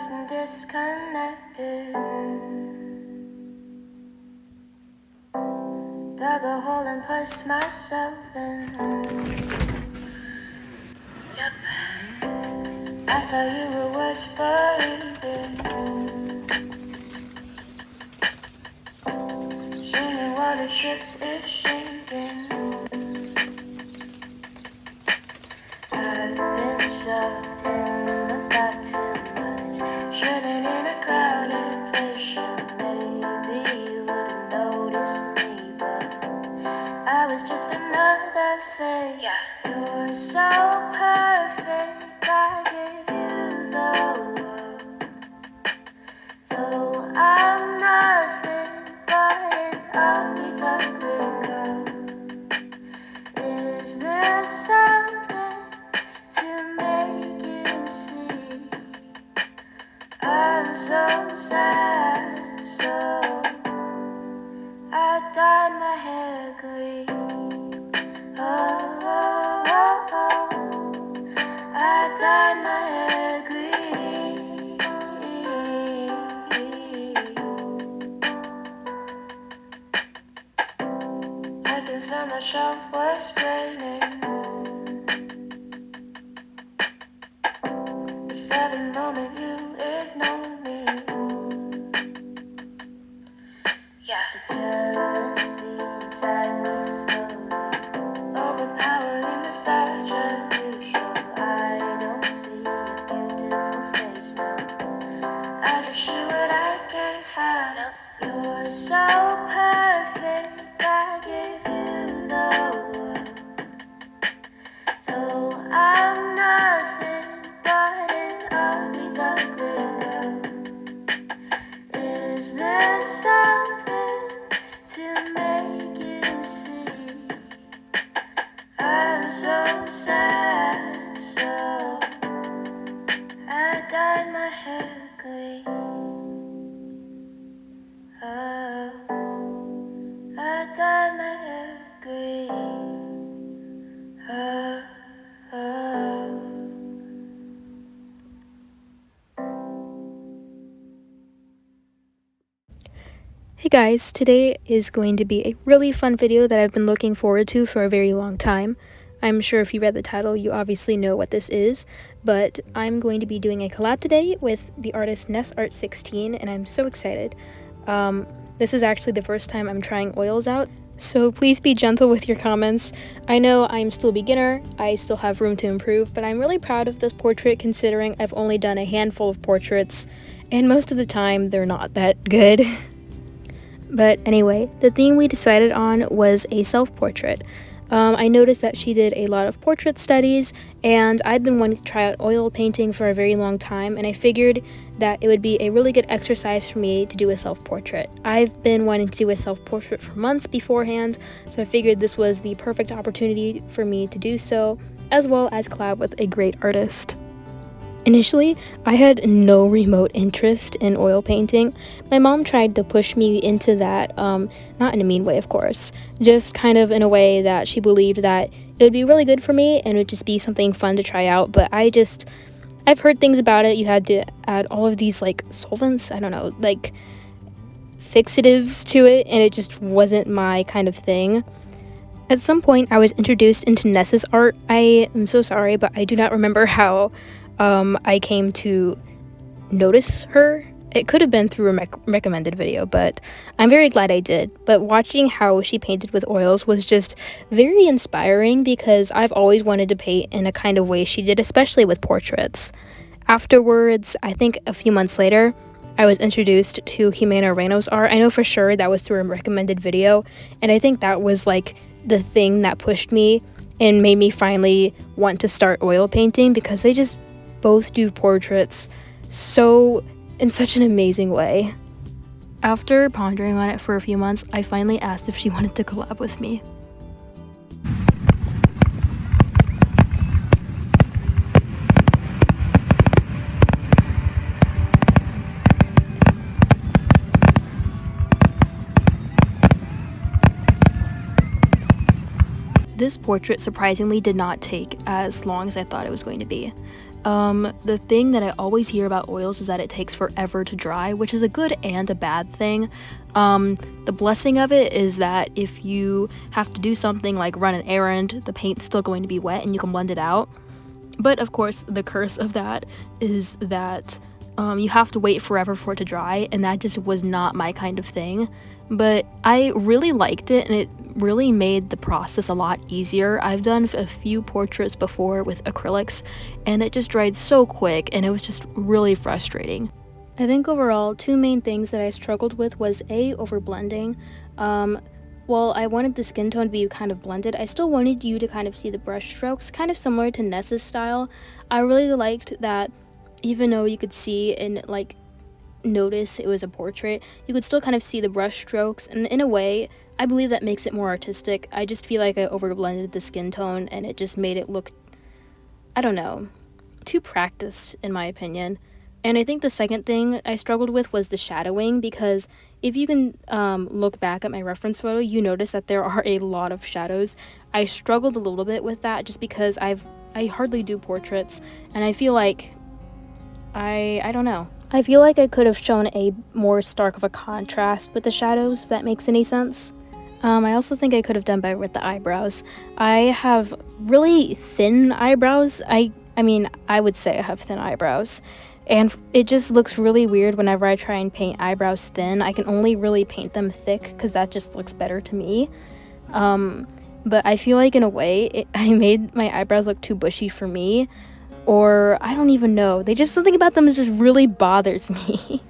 lost and disconnected. Dug a hole and pushed myself in. Yep. I thought you were worth believing. Dreaming while the ship is sinking. I've been sucked in the back too much. Shouldn't in a crowded place. Maybe you would've noticed me, but I was just another fake. Yeah. You're so perfect, I give you the world. Though I'm nothing but an ugly duckling girl. Is there something to make you see? I'm so sad, so I dyed my hair green. Oh, oh, oh, oh. I dyed my hair green. I can feel myself was draining. With every moment you ignore me. Yeah. The jealousy inside me slowly overpowering the fragile you show. I don't see a beautiful face now. I just see what I can't have. You're so perfect, I give you the world. Though I'm nothing but an ugly duckling girl. Is there something to make you see? I'm so sad, so I dyed my hair green. Oh, I dyed my hair green. Oh, oh. Hey guys, today is going to be a really fun video that I've been looking forward to for a very long time. I'm sure if you read the title, you obviously know what this is, but I'm going to be doing a collab today with the artist NESSART16, and I'm so excited. This is actually the first time I'm trying oils out, so please be gentle with your comments. I know I'm still a beginner, I still have room to improve, but I'm really proud of this portrait considering I've only done a handful of portraits, and most of the time they're not that good. But anyway, the theme we decided on was a self-portrait. I noticed that she did a lot of portrait studies, and I'd been wanting to try out oil painting for a very long time, and I figured that it would be a really good exercise for me to do a self-portrait. I've been wanting to do a self-portrait for months beforehand, so I figured this was the perfect opportunity for me to do so, as well as collab with a great artist. Initially, I had no remote interest in oil painting. My mom tried to push me into that, not in a mean way, of course, just kind of in a way that she believed that it would be really good for me and it would just be something fun to try out. But I've heard things about it. You had to add all of these like solvents, I don't know, like fixatives to it, and it just wasn't my kind of thing. At some point, I was introduced into Nessa's art. I am so sorry, but I do not remember how I came to notice her. It could have been through a recommended video, but I'm very glad I did. But watching how she painted with oils was just very inspiring because I've always wanted to paint in a kind of way she did, especially with portraits. Afterwards, I think a few months later, I was introduced to Jimena Reyno's art. I know for sure that was through a recommended video, and I think that was like the thing that pushed me and made me finally want to start oil painting because they just both do portraits in such an amazing way. After pondering on it for a few months, I finally asked if she wanted to collab with me. This portrait surprisingly did not take as long as I thought it was going to be. The thing that I always hear about oils is that it takes forever to dry, which is a good and a bad thing. The blessing of it is that if you have to do something like run an errand, the paint's still going to be wet and you can blend it out. But of course, the curse of that is that you have to wait forever for it to dry, and that just was not my kind of thing. But I really liked it, and it really made the process a lot easier. I've done a few portraits before with acrylics, and it just dried so quick, and it was just really frustrating. I think overall, two main things that I struggled with was overblending. While I wanted the skin tone to be kind of blended, I still wanted you to kind of see the brush strokes, kind of similar to Nessa's style. I really liked that even though you could see and like notice it was a portrait, you could still kind of see the brush strokes, and in a way, I believe that makes it more artistic. I just feel like I overblended the skin tone and it just made it look, I don't know, too practiced in my opinion. And I think the second thing I struggled with was the shadowing, because if you can look back at my reference photo, you notice that there are a lot of shadows. I struggled a little bit with that just because I hardly do portraits, and I feel like I don't know. I feel like I could have shown a more stark of a contrast with the shadows, if that makes any sense. I also think I could have done better with the eyebrows. I have really thin eyebrows. I mean, I would say I have thin eyebrows. And it just looks really weird whenever I try and paint eyebrows thin. I can only really paint them thick because that just looks better to me. But I feel like in a way, I made my eyebrows look too bushy for me. Or I don't even know. Something about them just really bothers me.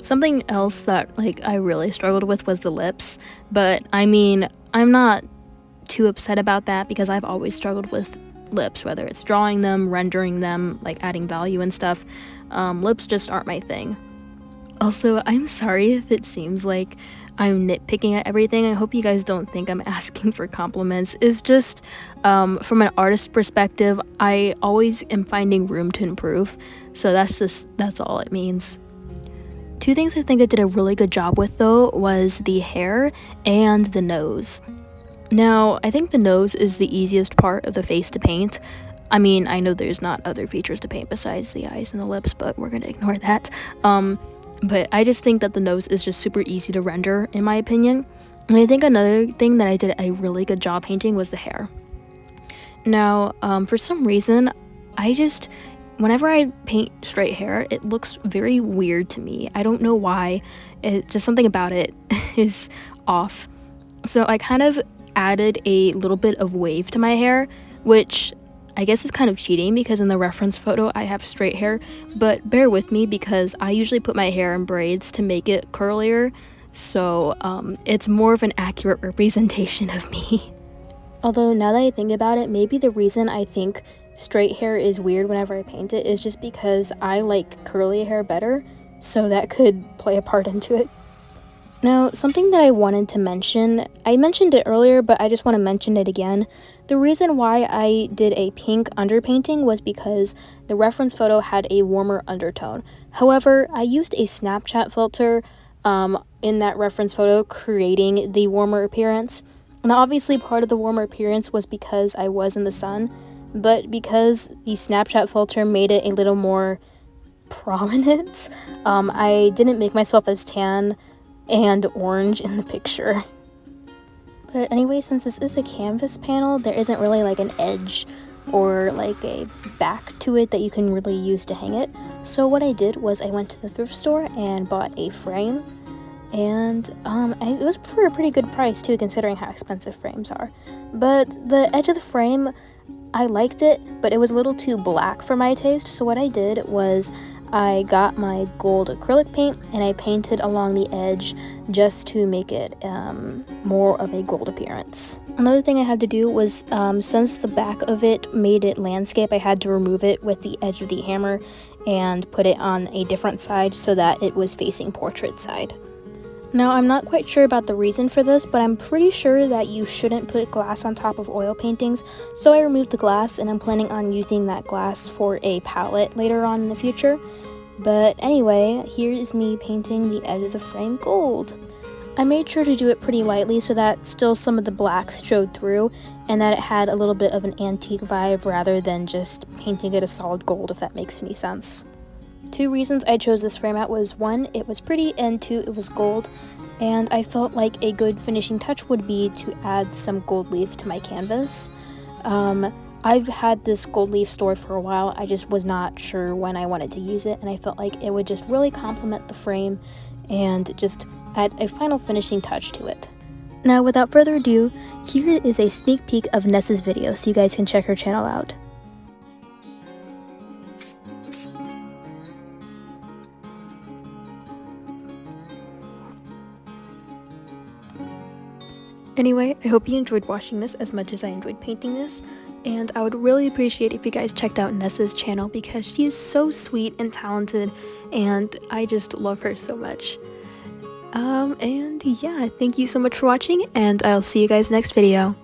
Something else that I really struggled with was the lips. But I mean, I'm not too upset about that because I've always struggled with lips, whether it's drawing them, rendering them, adding value and stuff. Lips just aren't my thing. Also, I'm sorry if it seems like I'm nitpicking at everything. I hope you guys don't think I'm asking for compliments. It's just, from an artist perspective, I always am finding room to improve. So that's all it means. Two things I think I did a really good job with, though, was the hair and the nose. Now, I think the nose is the easiest part of the face to paint. I mean, I know there's not other features to paint besides the eyes and the lips, but we're gonna ignore that. But I just think that the nose is just super easy to render, in my opinion. And I think another thing that I did a really good job painting was the hair. Now, for some reason, whenever I paint straight hair, it looks very weird to me. I don't know why. Just something about it is off. So I kind of added a little bit of wave to my hair, which I guess is kind of cheating because in the reference photo I have straight hair, but bear with me because I usually put my hair in braids to make it curlier, so it's more of an accurate representation of me. Although now that I think about it, maybe the reason I think straight hair is weird whenever I paint it is just because I like curly hair better, so that could play a part into it. Now, something that I wanted to mention, I mentioned it earlier, but I just want to mention it again. The reason why I did a pink underpainting was because the reference photo had a warmer undertone. However, I used a Snapchat filter in that reference photo, creating the warmer appearance. And obviously part of the warmer appearance was because I was in the sun, but because the Snapchat filter made it a little more prominent, I didn't make myself as tan and orange in the picture. But anyway, since this is a canvas panel, there isn't really an edge or a back to it that you can really use to hang it. So what I did was I went to the thrift store and bought a frame, and it was for a pretty good price too, considering how expensive frames are. But the edge of the frame, I liked it, but it was a little too black for my taste. So what I did was I got my gold acrylic paint and I painted along the edge just to make it more of a gold appearance. Another thing I had to do was, since the back of it made it landscape, I had to remove it with the edge of the hammer and put it on a different side so that it was facing portrait side. Now, I'm not quite sure about the reason for this, but I'm pretty sure that you shouldn't put glass on top of oil paintings, so I removed the glass, and I'm planning on using that glass for a palette later on in the future. But anyway, here is me painting the edge of the frame gold. I made sure to do it pretty lightly so that still some of the black showed through and that it had a little bit of an antique vibe rather than just painting it a solid gold, if that makes any sense. 2 reasons I chose this frame out was 1, it was pretty, and 2, it was gold, and I felt like a good finishing touch would be to add some gold leaf to my canvas. I've had this gold leaf stored for a while, I just was not sure when I wanted to use it, and I felt like it would just really complement the frame and just add a final finishing touch to it. Now, without further ado, here is a sneak peek of Nessa's video so you guys can check her channel out. Anyway, I hope you enjoyed watching this as much as I enjoyed painting this, and I would really appreciate if you guys checked out Nessa's channel because she is so sweet and talented, and I just love her so much. And yeah, thank you so much for watching, and I'll see you guys next video.